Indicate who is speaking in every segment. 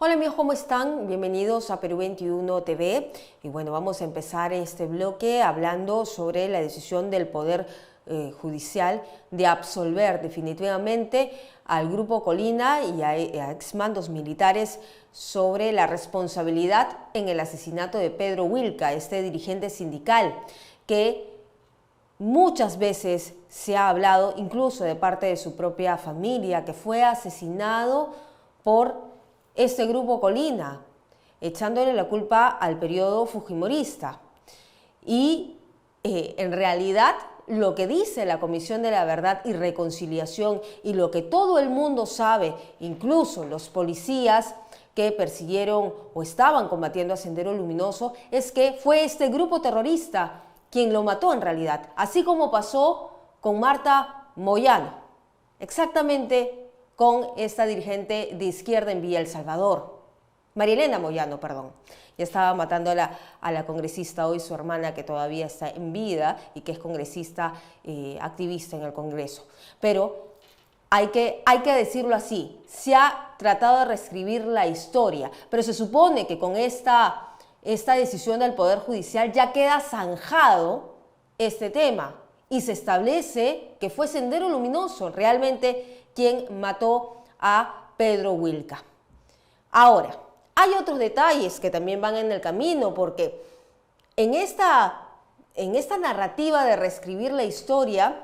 Speaker 1: Hola amigos, ¿cómo están? Bienvenidos a Perú 21 TV. Y bueno, vamos a empezar este bloque hablando sobre la decisión del Poder Judicial de absolver definitivamente al Grupo Colina y a exmandos militares sobre la responsabilidad en el asesinato de Pedro Wilca, este dirigente sindical que muchas veces se ha hablado, incluso de parte de su propia familia, que fue asesinado por este Grupo Colina, echándole la culpa al periodo fujimorista. Y en realidad lo que dice la Comisión de la Verdad y Reconciliación y lo que todo el mundo sabe, incluso los policías que persiguieron o estaban combatiendo a Sendero Luminoso, es que fue este grupo terrorista quien lo mató en realidad, así como pasó con Marta Moyano, exactamente con esta dirigente de izquierda en Villa El Salvador, María Elena Moyano, perdón. Ya estaba matando a la congresista hoy, su hermana, que todavía está en vida y que es congresista, activista en el Congreso. Pero hay que decirlo así, se ha tratado de reescribir la historia, pero se supone que con esta decisión del Poder Judicial ya queda zanjado este tema y se establece que fue Sendero Luminoso realmente quien mató a Pedro Wilca. Ahora, hay otros detalles que también van en el camino, porque en esta narrativa de reescribir la historia,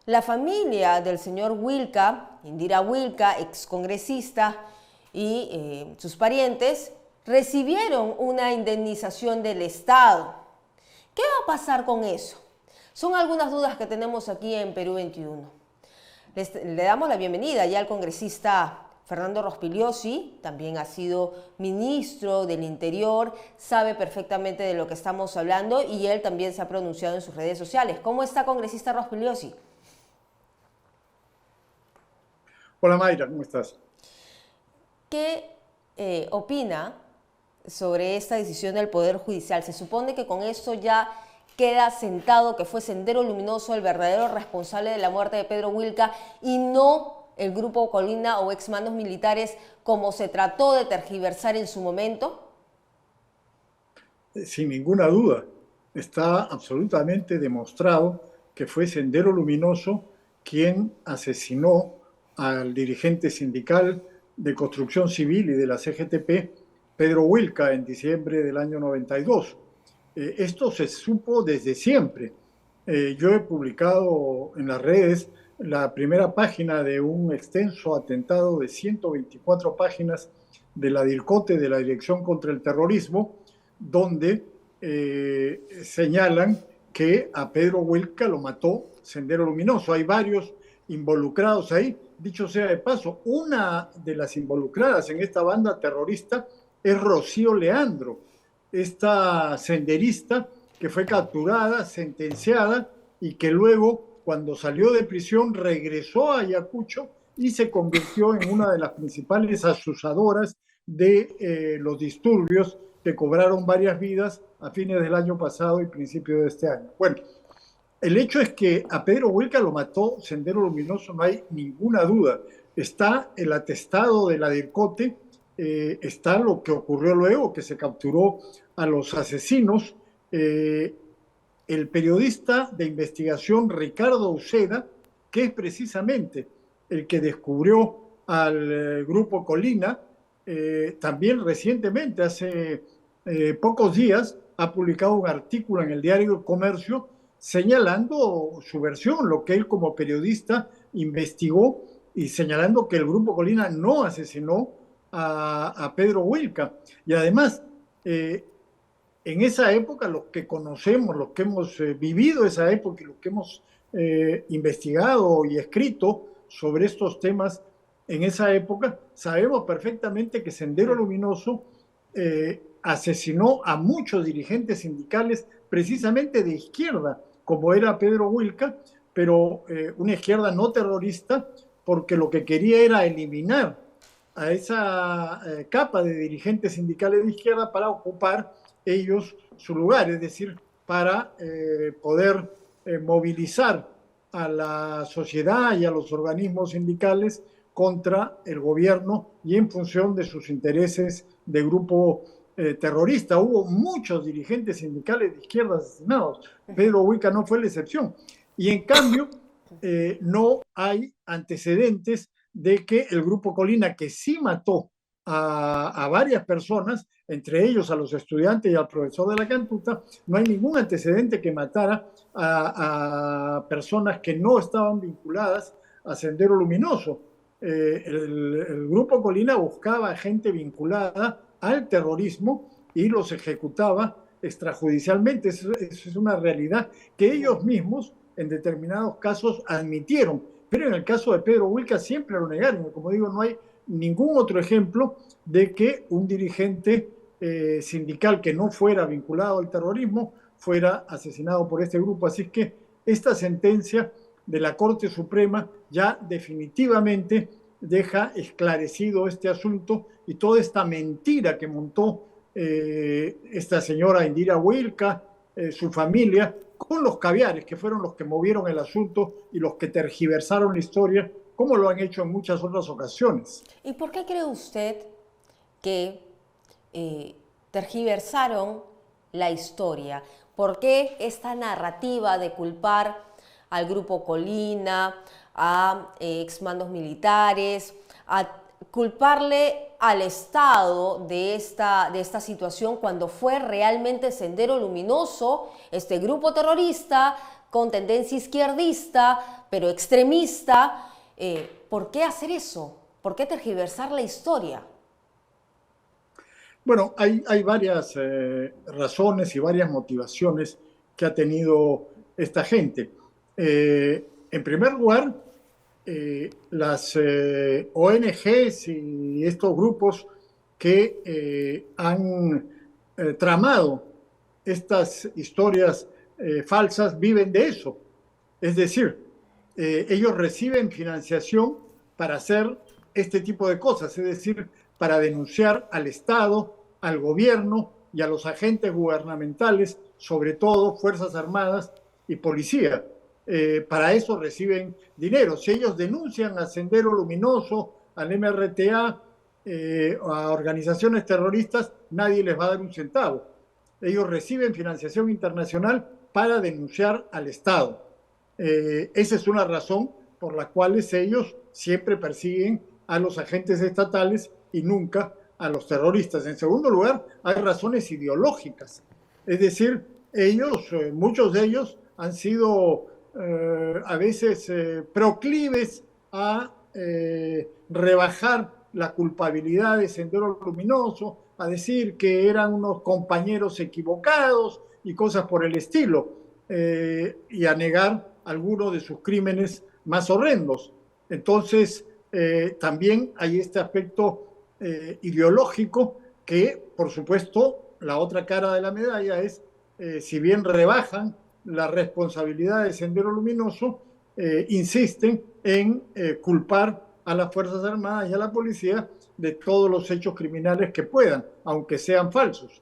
Speaker 1: la familia del señor Wilca, Indira Wilca, excongresista, y sus parientes recibieron una indemnización del Estado. ¿Qué va a pasar con eso? Son algunas dudas que tenemos aquí en Perú 21. Le damos la bienvenida ya al congresista Fernando Rospigliosi, también ha sido ministro del Interior, sabe perfectamente de lo que estamos hablando y él también se ha pronunciado en sus redes sociales. ¿Cómo está, congresista Rospigliosi?
Speaker 2: Hola Mayra, ¿cómo estás?
Speaker 1: ¿Qué opina sobre esta decisión del Poder Judicial? Se supone que con esto ya queda sentado que fue Sendero Luminoso el verdadero responsable de la muerte de Pedro Wilca y no el Grupo Colina o exmandos militares como se trató de tergiversar en su momento.
Speaker 2: Sin ninguna duda, está absolutamente demostrado que fue Sendero Luminoso quien asesinó al dirigente sindical de construcción civil y de la CGTP, Pedro Wilca, en diciembre del año 92. Esto se supo desde siempre. Yo he publicado en las redes la primera página de un extenso atentado de 124 páginas de la DIRCOTE, de la Dirección contra el Terrorismo, donde señalan que a Pedro Wilca lo mató Sendero Luminoso. Hay varios involucrados ahí. Dicho sea de paso, una de las involucradas en esta banda terrorista es Rocío Leandro, esta senderista que fue capturada, sentenciada y que luego, cuando salió de prisión, regresó a Ayacucho y se convirtió en una de las principales asusadoras de los disturbios que cobraron varias vidas a fines del año pasado y principios de este año. Bueno, el hecho es que a Pedro Wilca lo mató Sendero Luminoso, no hay ninguna duda. Está el atestado de la DIRCOTE, está lo que ocurrió luego, que se capturó a los asesinos. El periodista de investigación Ricardo Uceda, que es precisamente el que descubrió al Grupo Colina, también recientemente, hace pocos días, ha publicado un artículo en el diario Comercio señalando su versión, lo que él como periodista investigó y señalando que el Grupo Colina no asesinó a Pedro Wilca. Y además, en esa época, los que conocemos, los que hemos vivido esa época y los que hemos investigado y escrito sobre estos temas en esa época, sabemos perfectamente que Sendero Luminoso asesinó a muchos dirigentes sindicales precisamente de izquierda, como era Pedro Wilca, pero una izquierda no terrorista, porque lo que quería era eliminar a esa capa de dirigentes sindicales de izquierda para ocupar ellos su lugar, es decir, para poder movilizar a la sociedad y a los organismos sindicales contra el gobierno y en función de sus intereses de grupo terrorista. Hubo muchos dirigentes sindicales de izquierda asesinados. Pedro Wilca no fue la excepción. Y en cambio, no hay antecedentes de que el Grupo Colina, que sí mató a varias personas, entre ellos a los estudiantes y al profesor de la Cantuta, no hay ningún antecedente que matara a personas que no estaban vinculadas a Sendero Luminoso. El Grupo Colina buscaba gente vinculada al terrorismo y los ejecutaba extrajudicialmente. Eso es una realidad que ellos mismos en determinados casos admitieron, pero en el caso de Pedro Wilca siempre lo negaron. Como digo, no hay ningún otro ejemplo de que un dirigente sindical que no fuera vinculado al terrorismo fuera asesinado por este grupo. Así que esta sentencia de la Corte Suprema ya definitivamente deja esclarecido este asunto y toda esta mentira que montó esta señora Indira Wilca, su familia, con los caviares, que fueron los que movieron el asunto y los que tergiversaron la historia, como lo han hecho en muchas otras ocasiones.
Speaker 1: ¿Y por qué cree usted que tergiversaron la historia? ¿Por qué esta narrativa de culpar al Grupo Colina, a exmandos militares, a culparle al Estado de esta situación cuando fue realmente Sendero Luminoso, este grupo terrorista con tendencia izquierdista, pero extremista? ¿Por qué hacer eso? ¿Por qué tergiversar la historia?
Speaker 2: Bueno, hay varias razones y varias motivaciones que ha tenido esta gente. En primer lugar, las ONGs y estos grupos que han tramado estas historias falsas viven de eso. Es decir, ellos reciben financiación para hacer este tipo de cosas, es decir, para denunciar al Estado, al gobierno y a los agentes gubernamentales, sobre todo Fuerzas Armadas y Policía. Para eso reciben dinero. Si ellos denuncian a Sendero Luminoso, al MRTA, a organizaciones terroristas, nadie les va a dar un centavo. Ellos reciben financiación internacional para denunciar al Estado. Esa es una razón por la cual ellos siempre persiguen a los agentes estatales y nunca a los terroristas. En segundo lugar, hay razones ideológicas. Es decir, muchos de ellos han sido a veces proclives a rebajar la culpabilidad de Sendero Luminoso, a decir que eran unos compañeros equivocados y cosas por el estilo, y a negar algunos de sus crímenes más horrendos. Entonces, también hay este aspecto ideológico que, por supuesto, la otra cara de la medalla es, si bien rebajan la responsabilidad de Sendero Luminoso, insisten en culpar a las Fuerzas Armadas y a la policía de todos los hechos criminales que puedan, aunque sean falsos.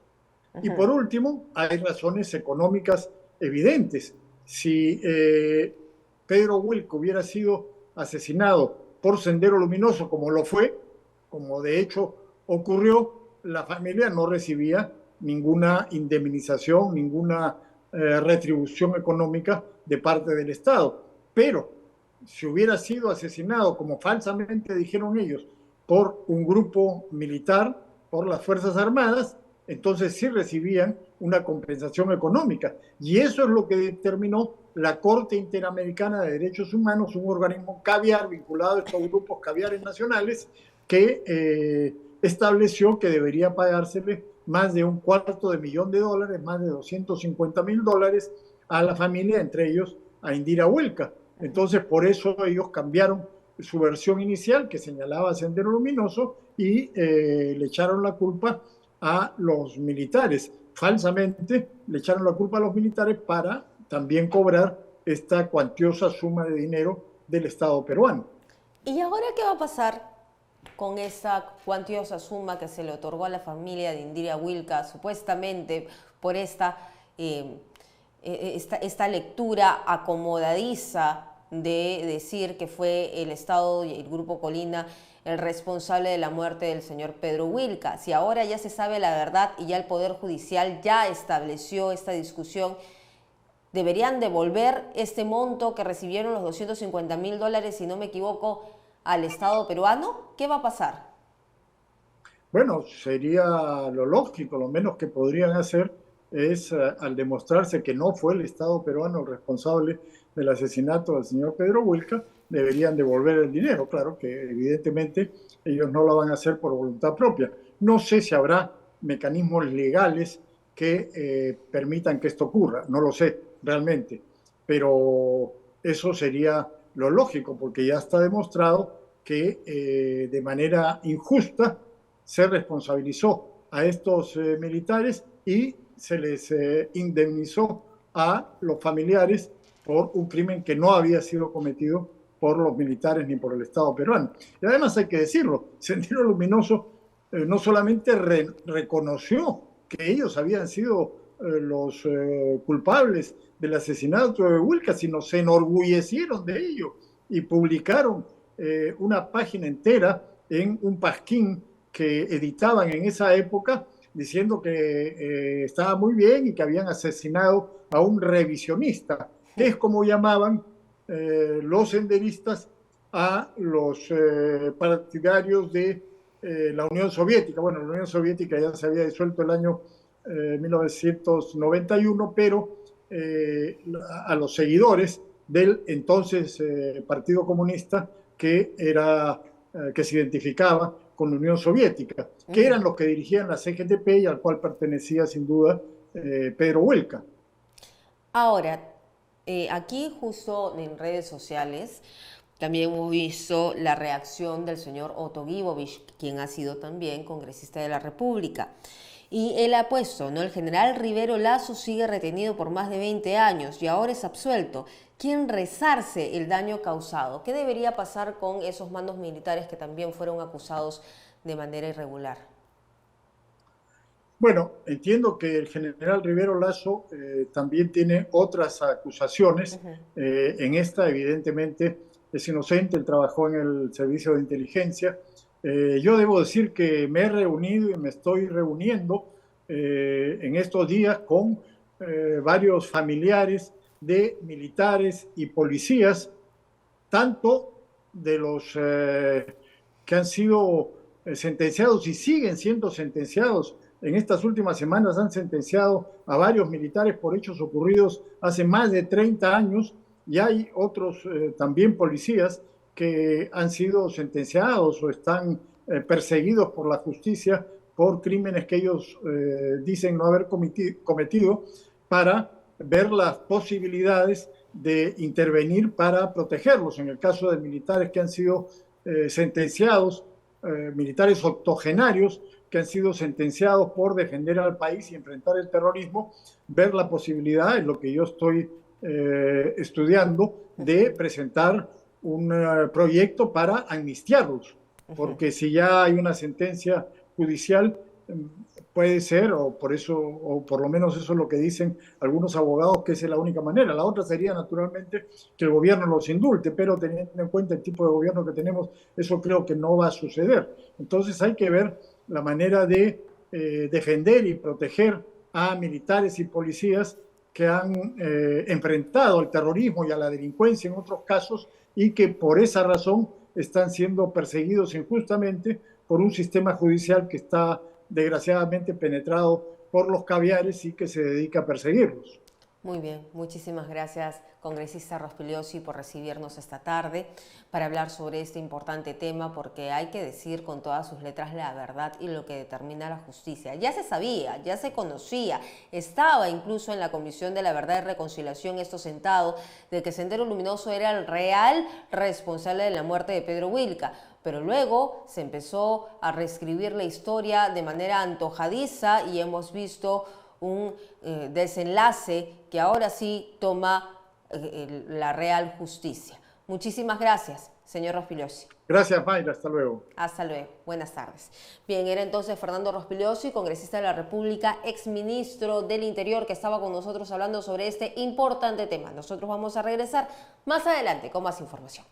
Speaker 2: Y por último, hay razones económicas evidentes. Si Pedro Wilca hubiera sido asesinado por Sendero Luminoso, como lo fue, como de hecho ocurrió, la familia no recibía ninguna indemnización, ninguna retribución económica de parte del Estado. Pero si hubiera sido asesinado, como falsamente dijeron ellos, por un grupo militar, por las Fuerzas Armadas, entonces sí recibían una compensación económica. Y eso es lo que determinó la Corte Interamericana de Derechos Humanos, un organismo caviar vinculado a estos grupos caviares nacionales, que estableció que debería pagársele más de $250,000, más de $250,000 a la familia, entre ellos a Indira Wilca. Entonces, por eso ellos cambiaron su versión inicial, que señalaba Sendero Luminoso, y le echaron la culpa a los militares. Falsamente le echaron la culpa a los militares para también cobrar esta cuantiosa suma de dinero del Estado peruano.
Speaker 1: ¿Y ahora qué va a pasar con esa cuantiosa suma que se le otorgó a la familia de Indira Wilca, supuestamente por esta lectura acomodadiza de decir que fue el Estado y el Grupo Colina el responsable de la muerte del señor Pedro Wilca. Si ahora ya se sabe la verdad y ya el Poder Judicial ya estableció esta discusión, ¿deberían devolver este monto que recibieron los $250.000, si no me equivoco, al Estado peruano? ¿Qué va a pasar?
Speaker 2: Bueno, sería lo lógico, lo menos que podrían hacer es, al demostrarse que no fue el Estado peruano el responsable del asesinato del señor Pedro Wilca, deberían devolver el dinero. Claro que evidentemente ellos no lo van a hacer por voluntad propia. No sé si habrá mecanismos legales que permitan que esto ocurra, no lo sé realmente, pero eso sería lo lógico, porque ya está demostrado que de manera injusta se responsabilizó a estos militares y se les indemnizó a los familiares por un crimen que no había sido cometido por los militares ni por el Estado peruano. Y además hay que decirlo, Sendero Luminoso no solamente reconoció que ellos habían sido los culpables del asesinato de Wilca, sino se enorgullecieron de ello y publicaron una página entera en un pasquín que editaban en esa época, diciendo que estaba muy bien y que habían asesinado a un revisionista, que es como llamaban los senderistas a los partidarios de la Unión Soviética. Bueno, la Unión Soviética ya se había disuelto el año 1991, pero a los seguidores del entonces Partido Comunista que se identificaba con la Unión Soviética, que eran los que dirigían la CGTP y al cual pertenecía sin duda Pedro Wilca.
Speaker 1: Ahora, aquí justo en redes sociales también hemos visto la reacción del señor Otto Gibovich, quien ha sido también congresista de la República. Y él ha puesto, ¿no? El general Rivero Lasso sigue retenido por más de 20 años y ahora es absuelto. ¿Quién resarce el daño causado? ¿Qué debería pasar con esos mandos militares que también fueron acusados de manera irregular?
Speaker 2: Bueno, entiendo que el general Rivero Lasso también tiene otras acusaciones. En esta, evidentemente, es inocente, él trabajó en el servicio de inteligencia. Yo debo decir que me he reunido y me estoy reuniendo en estos días con varios familiares de militares y policías, tanto de los que han sido sentenciados y siguen siendo sentenciados. En estas últimas semanas han sentenciado a varios militares por hechos ocurridos hace más de 30 años y hay otros también policías que han sido sentenciados o están perseguidos por la justicia por crímenes que ellos dicen no haber cometido, para ver las posibilidades de intervenir para protegerlos. En el caso de militares que han sido sentenciados, militares octogenarios que han sido sentenciados por defender al país y enfrentar el terrorismo, ver la posibilidad, en lo que yo estoy estudiando, de presentar un proyecto para amnistiarlos, porque si ya hay una sentencia judicial, puede ser, o por eso, o por lo menos eso es lo que dicen algunos abogados, que esa es la única manera. La otra sería, naturalmente, que el gobierno los indulte, pero teniendo en cuenta el tipo de gobierno que tenemos, eso creo que no va a suceder. Entonces hay que ver la manera de defender y proteger a militares y policías que han enfrentado al terrorismo y a la delincuencia en otros casos y que por esa razón están siendo perseguidos injustamente por un sistema judicial que está desgraciadamente penetrado por los caviares y que se dedica a perseguirlos.
Speaker 1: Muy bien, muchísimas gracias, congresista Rospigliosi, por recibirnos esta tarde para hablar sobre este importante tema, porque hay que decir con todas sus letras la verdad y lo que determina la justicia. Ya se sabía, ya se conocía, estaba incluso en la Comisión de la Verdad y Reconciliación esto sentado, de que Sendero Luminoso era el real responsable de la muerte de Pedro Wilca. Pero luego se empezó a reescribir la historia de manera antojadiza y hemos visto un desenlace que ahora sí toma la real justicia. Muchísimas gracias, señor Rospigliosi.
Speaker 2: Gracias, Mayra. Hasta luego.
Speaker 1: Hasta luego. Buenas tardes. Bien, era entonces Fernando Rospigliosi, congresista de la República, exministro del Interior, que estaba con nosotros hablando sobre este importante tema. Nosotros vamos a regresar más adelante con más información.